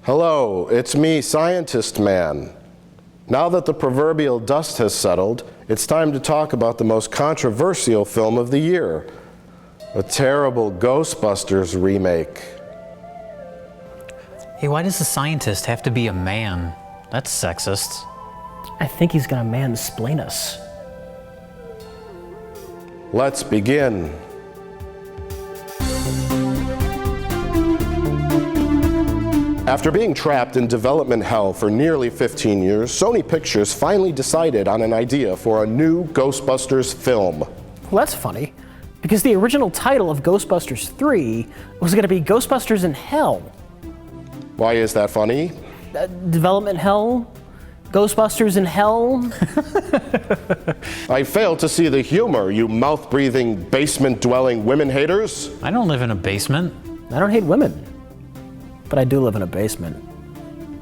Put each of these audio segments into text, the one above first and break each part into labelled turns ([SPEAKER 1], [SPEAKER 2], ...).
[SPEAKER 1] Hello, it's me, Scientist Man. Now that the proverbial dust has settled, it's time to talk about the most controversial film of the year, a terrible Ghostbusters remake.
[SPEAKER 2] Hey, why does the scientist have to be a man? That's sexist.
[SPEAKER 3] I think he's gonna mansplain us.
[SPEAKER 1] Let's begin. After being trapped in development hell for nearly 15 years, Sony Pictures finally decided on an idea for a new Ghostbusters film.
[SPEAKER 3] Well, that's funny, because the original title of Ghostbusters 3 was gonna be Ghostbusters in Hell.
[SPEAKER 1] Why is that funny?
[SPEAKER 3] Development hell? Ghostbusters in Hell?
[SPEAKER 1] I fail to see the humor, you mouth-breathing, basement-dwelling women haters.
[SPEAKER 2] I don't live in a basement.
[SPEAKER 3] I don't hate women, but I do live in a basement.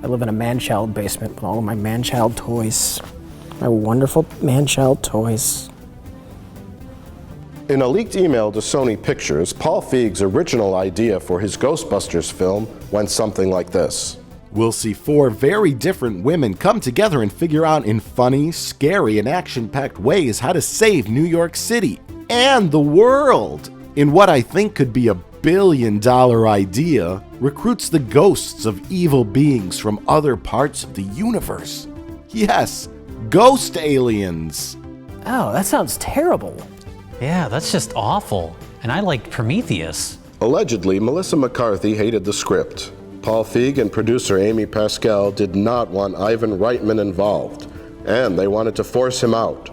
[SPEAKER 3] I live in a man-child basement with all of my man-child toys. My wonderful man-child toys.
[SPEAKER 1] In a leaked email to Sony Pictures, Paul Feig's original idea for his Ghostbusters film went something like this.
[SPEAKER 4] We'll see four very different women come together and figure out in funny, scary, and action-packed ways how to save New York City and the world. In what I think could be a billion-dollar idea, recruits the ghosts of evil beings from other parts of the universe. Yes, ghost aliens.
[SPEAKER 3] Oh, that sounds terrible.
[SPEAKER 2] Yeah, that's just awful. And I like Prometheus.
[SPEAKER 1] Allegedly, Melissa McCarthy hated the script. Paul Feig and producer Amy Pascal did not want Ivan Reitman involved, and they wanted to force him out.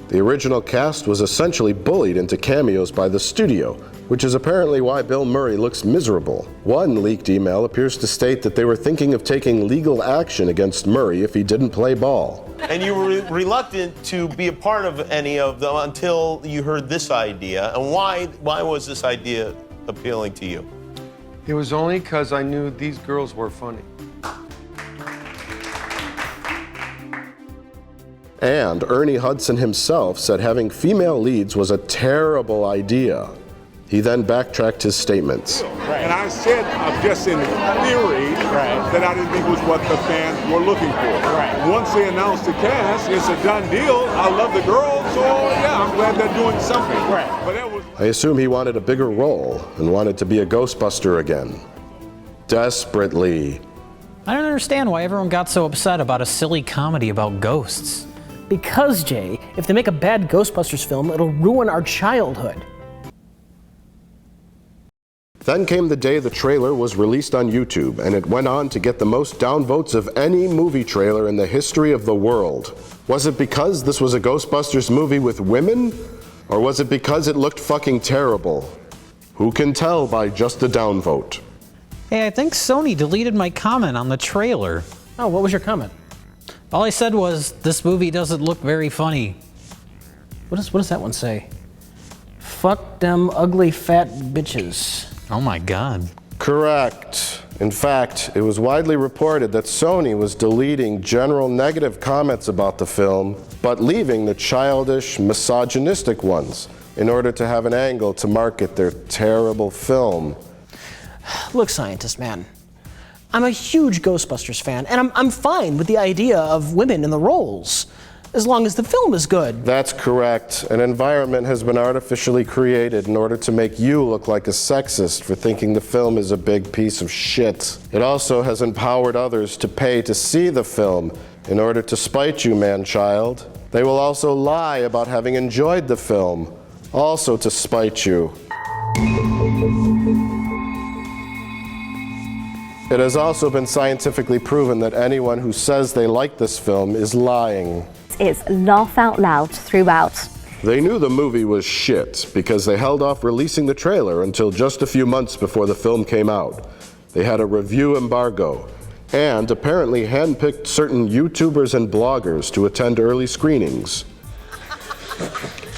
[SPEAKER 1] The original cast was essentially bullied into cameos by the studio, which is apparently why Bill Murray looks miserable. One leaked email appears to state that they were thinking of taking legal action against Murray if he didn't play ball.
[SPEAKER 5] And you were reluctant to be a part of any of them until you heard this idea. And why was this idea appealing to you?
[SPEAKER 6] It was only because I knew these girls were funny.
[SPEAKER 1] And Ernie Hudson himself said having female leads was a terrible idea. He then backtracked his statements.
[SPEAKER 7] Right. And I said, just in theory, that I didn't think was what the fans were looking for. Right. Once they announced the cast, it's a done deal. I love the girls, so yeah, I'm glad they're doing something. Right. But that was...
[SPEAKER 1] I assume he wanted a bigger role and wanted to be a Ghostbuster again. Desperately.
[SPEAKER 2] I don't understand why everyone got so upset about a silly comedy about ghosts.
[SPEAKER 3] Because, Jay, if they make a bad Ghostbusters film, it'll ruin our childhood.
[SPEAKER 1] Then came the day the trailer was released on YouTube, and it went on to get the most downvotes of any movie trailer in the history of the world. Was it because this was a Ghostbusters movie with women? Or was it because it looked fucking terrible? Who can tell by just the downvote?
[SPEAKER 2] Hey, I think Sony deleted my comment on the trailer.
[SPEAKER 3] Oh, what was your comment?
[SPEAKER 2] All I said was, this movie doesn't look very funny.
[SPEAKER 3] What does that one say? Fuck them ugly fat bitches.
[SPEAKER 2] Oh my God.
[SPEAKER 1] Correct. In fact, it was widely reported that Sony was deleting general negative comments about the film, but leaving the childish, misogynistic ones in order to have an angle to market their terrible film.
[SPEAKER 3] Look, Scientist Man, I'm a huge Ghostbusters fan, and I'm fine with the idea of women in the roles, as long as the film is good.
[SPEAKER 1] That's correct. An environment has been artificially created in order to make you look like a sexist for thinking the film is a big piece of shit. It also has empowered others to pay to see the film in order to spite you, man-child. They will also lie about having enjoyed the film, also to spite you. It has also been scientifically proven that anyone who says they like this film is lying.
[SPEAKER 8] It's laugh out loud throughout.
[SPEAKER 1] They knew the movie was shit because they held off releasing the trailer until just a few months before the film came out. They had a review embargo and apparently handpicked certain YouTubers and bloggers to attend early screenings.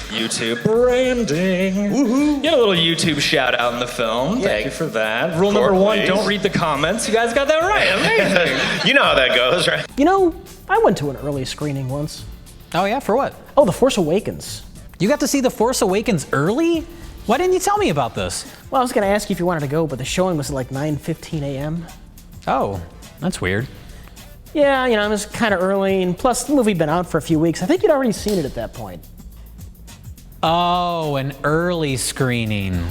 [SPEAKER 9] YouTube branding. Woohoo! Get a little YouTube shout out in the film. Yeah. Thank you for that. Rule number one, don't read the comments. You guys got that right. Amazing. You know how that goes, right?
[SPEAKER 3] You know, I went to an early screening once.
[SPEAKER 2] Oh yeah, for what?
[SPEAKER 3] Oh, The Force Awakens.
[SPEAKER 2] You got to see The Force Awakens early? Why didn't you tell me about this?
[SPEAKER 3] Well, I was gonna ask you if you wanted to go, but the showing was at like 9:15 a.m.
[SPEAKER 2] Oh, That's weird.
[SPEAKER 3] Yeah, it was kind of early, and plus the movie had been out for a few weeks. I think you'd already seen it at that point.
[SPEAKER 2] Oh, an early screening.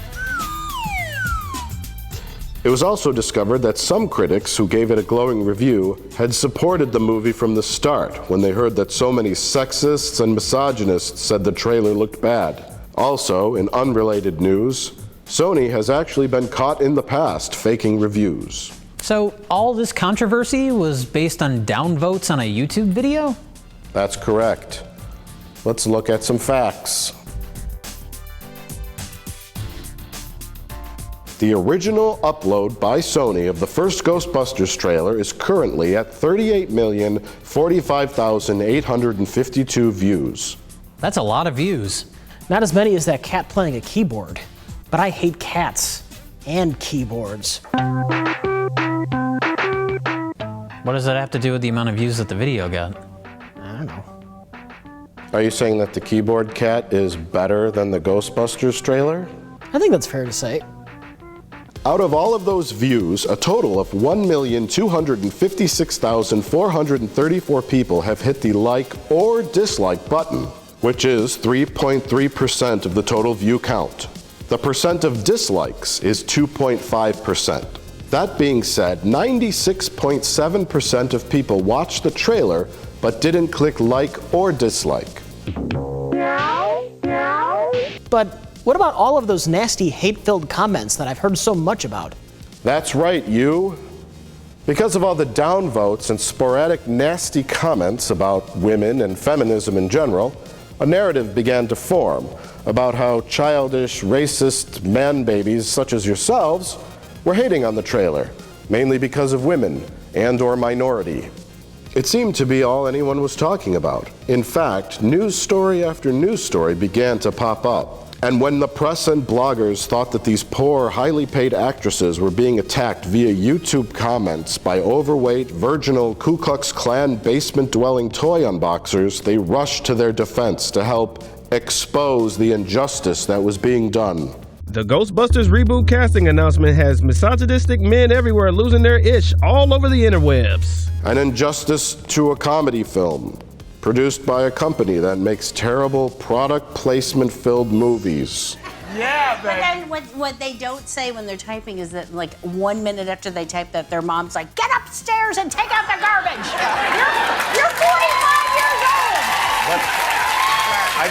[SPEAKER 1] It was also discovered that some critics who gave it a glowing review had supported the movie from the start when they heard that so many sexists and misogynists said the trailer looked bad. Also, in unrelated news, Sony has actually been caught in the past faking reviews.
[SPEAKER 2] So all this controversy was based on downvotes on a YouTube video?
[SPEAKER 1] That's correct. Let's look at some facts. The original upload by Sony of the first Ghostbusters trailer is currently at 38,045,852 views.
[SPEAKER 2] That's a lot of views.
[SPEAKER 3] Not as many as that cat playing a keyboard. But I hate cats and keyboards.
[SPEAKER 2] What does that have to do with the amount of views that the video got?
[SPEAKER 3] I don't know.
[SPEAKER 1] Are you saying that the keyboard cat is better than the Ghostbusters trailer?
[SPEAKER 3] I think that's fair to say.
[SPEAKER 1] Out of all of those views, a total of 1,256,434 people have hit the like or dislike button, which is 3.3% of the total view count. The percent of dislikes is 2.5%. That being said, 96.7% of people watched the trailer but didn't click like or dislike.
[SPEAKER 3] But what about all of those nasty, hate-filled comments that I've heard so much about?
[SPEAKER 1] That's right, you. Because of all the downvotes and sporadic nasty comments about women and feminism in general, a narrative began to form about how childish, racist man-babies such as yourselves were hating on the trailer, mainly because of women and/or minority. It seemed to be all anyone was talking about. In fact, news story after news story began to pop up. And when the press and bloggers thought that these poor, highly paid actresses were being attacked via YouTube comments by overweight, virginal, Ku Klux Klan basement-dwelling toy unboxers, they rushed to their defense to help expose the injustice that was being done.
[SPEAKER 10] The Ghostbusters reboot casting announcement has misogynistic men everywhere losing their ish all over the interwebs.
[SPEAKER 1] An injustice to a comedy film, produced by a company that makes terrible product placement-filled movies.
[SPEAKER 11] Yeah, but then what they don't say when they're typing is that, like, 1 minute after they type that, their mom's like, "Get upstairs and take out the garbage. You're 45 years old."
[SPEAKER 5] I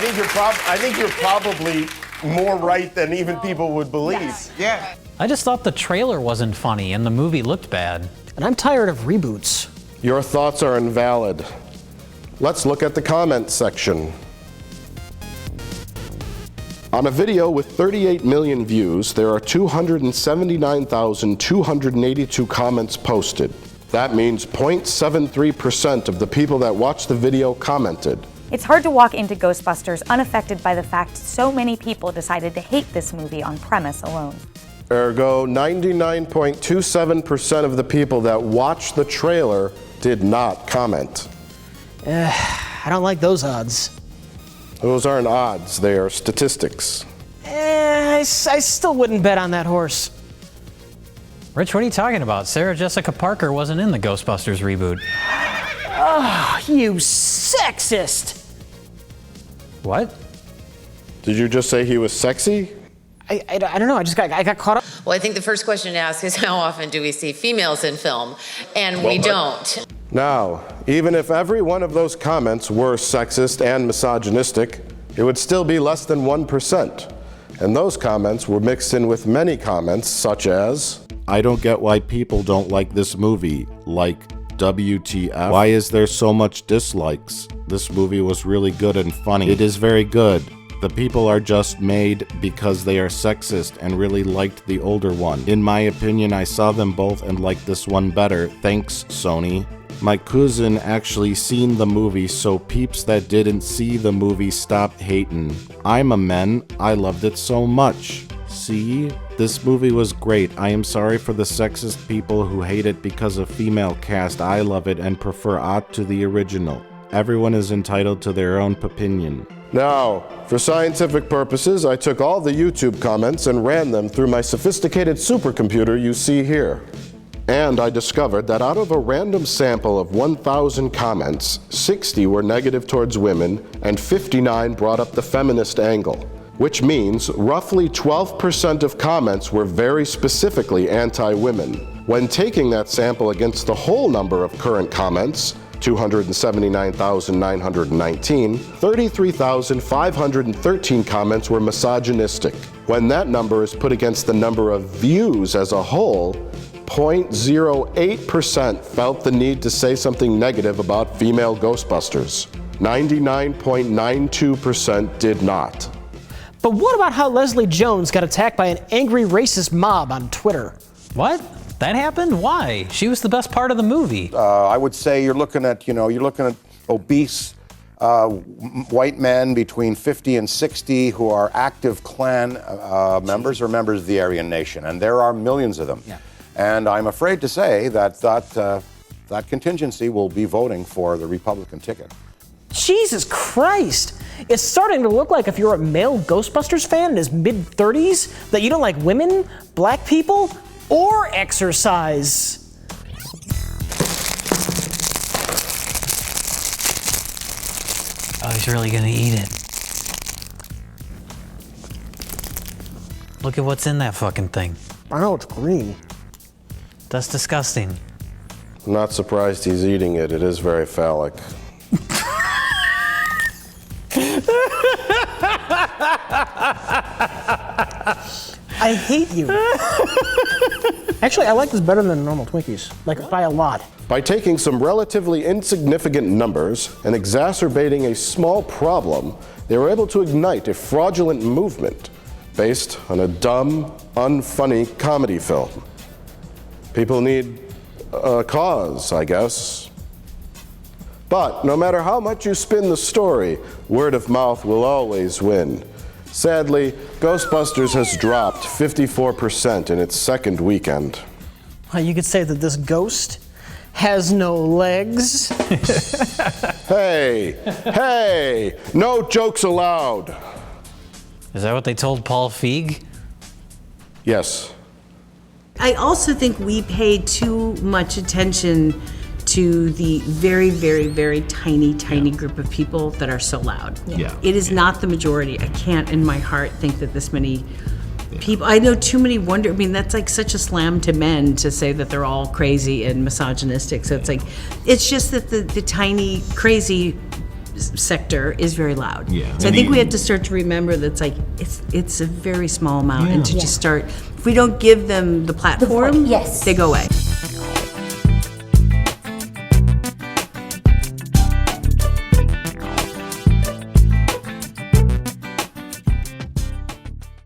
[SPEAKER 5] think you're probably more right than even people would believe.
[SPEAKER 11] Yes.
[SPEAKER 5] Yeah.
[SPEAKER 2] I just thought the trailer wasn't funny and the movie looked bad.
[SPEAKER 3] And I'm tired of reboots.
[SPEAKER 1] Your thoughts are invalid. Let's look at the comments section. On a video with 38 million views, there are 279,282 comments posted. That means 0.73% of the people that watched the video commented.
[SPEAKER 12] It's hard to walk into Ghostbusters unaffected by the fact so many people decided to hate this movie on premise alone.
[SPEAKER 1] Ergo, 99.27% of the people that watched the trailer did not comment.
[SPEAKER 3] I don't like those odds.
[SPEAKER 1] Those aren't odds, they are statistics.
[SPEAKER 3] I still wouldn't bet on that horse.
[SPEAKER 2] Rich, what are you talking about? Sarah Jessica Parker wasn't in the Ghostbusters reboot.
[SPEAKER 3] Oh, you sexist!
[SPEAKER 2] What?
[SPEAKER 1] Did you just say he was sexy?
[SPEAKER 3] I don't know, I got caught up.
[SPEAKER 13] Well, I think the first question to ask is how often do we see females in film? And we don't.
[SPEAKER 1] Now, even if every one of those comments were sexist and misogynistic, it would still be less than 1%. And those comments were mixed in with many comments such as,
[SPEAKER 4] I don't get why people don't like this movie. Like, WTF? Why is there so much dislikes? This movie was really good and funny. It is very good. The people are just made because they are sexist and really liked the older one. In my opinion, I saw them both and liked this one better. Thanks, Sony. My cousin actually seen the movie, so peeps that didn't see the movie stop hating. I'm a man. I loved it so much. See? This movie was great. I am sorry for the sexist people who hate it because of female cast. I love it and prefer Ott to the original. Everyone is entitled to their own opinion.
[SPEAKER 1] Now, for scientific purposes, I took all the YouTube comments and ran them through my sophisticated supercomputer you see here. And I discovered that out of a random sample of 1,000 comments, 60 were negative towards women and 59 brought up the feminist angle, which means roughly 12% of comments were very specifically anti-women. When taking that sample against the whole number of current comments, 279,919, 33,513 comments were misogynistic. When that number is put against the number of views as a whole, 0.08% felt the need to say something negative about female Ghostbusters. 99.92% did not.
[SPEAKER 3] But what about how Leslie Jones got attacked by an angry racist mob on Twitter?
[SPEAKER 2] What? That happened? Why? She was the best part of the movie.
[SPEAKER 14] I would say you're looking at obese white men between 50 and 60 who are active Klan members or members of the Aryan Nation, and there are millions of them.
[SPEAKER 3] Yeah.
[SPEAKER 14] And I'm afraid to say that that contingency will be voting for the Republican ticket.
[SPEAKER 3] Jesus Christ! It's starting to look like if you're a male Ghostbusters fan in his mid-30s, that you don't like women, black people, or exercise.
[SPEAKER 2] Oh, he's really gonna eat it. Look at what's in that fucking thing.
[SPEAKER 3] I know, it's green.
[SPEAKER 2] That's disgusting.
[SPEAKER 1] I'm not surprised he's eating it. It is very phallic.
[SPEAKER 3] I hate you. Actually, I like this better than normal Twinkies, like by a lot.
[SPEAKER 1] By taking some relatively insignificant numbers and exacerbating a small problem, they were able to ignite a fraudulent movement based on a dumb, unfunny comedy film. People need a cause, I guess. But no matter how much you spin the story, word of mouth will always win. Sadly, Ghostbusters has dropped 54% in its second weekend.
[SPEAKER 3] You could say that this ghost has no legs.
[SPEAKER 1] Hey, no jokes allowed.
[SPEAKER 2] Is that what they told Paul Feig?
[SPEAKER 1] Yes.
[SPEAKER 11] I also think we pay too much attention to the very, very, very tiny group of people that are so loud.
[SPEAKER 15] Yeah.
[SPEAKER 11] It is not the majority. I can't in my heart think that this many people, I know too many that's like such a slam to men to say that they're all crazy and misogynistic. So it's just that the tiny, crazy sector is very loud.
[SPEAKER 15] Yeah.
[SPEAKER 11] So I think we have to start to remember that it's a very small amount and to just start, if we don't give them the platform,
[SPEAKER 8] yes,
[SPEAKER 11] they go away.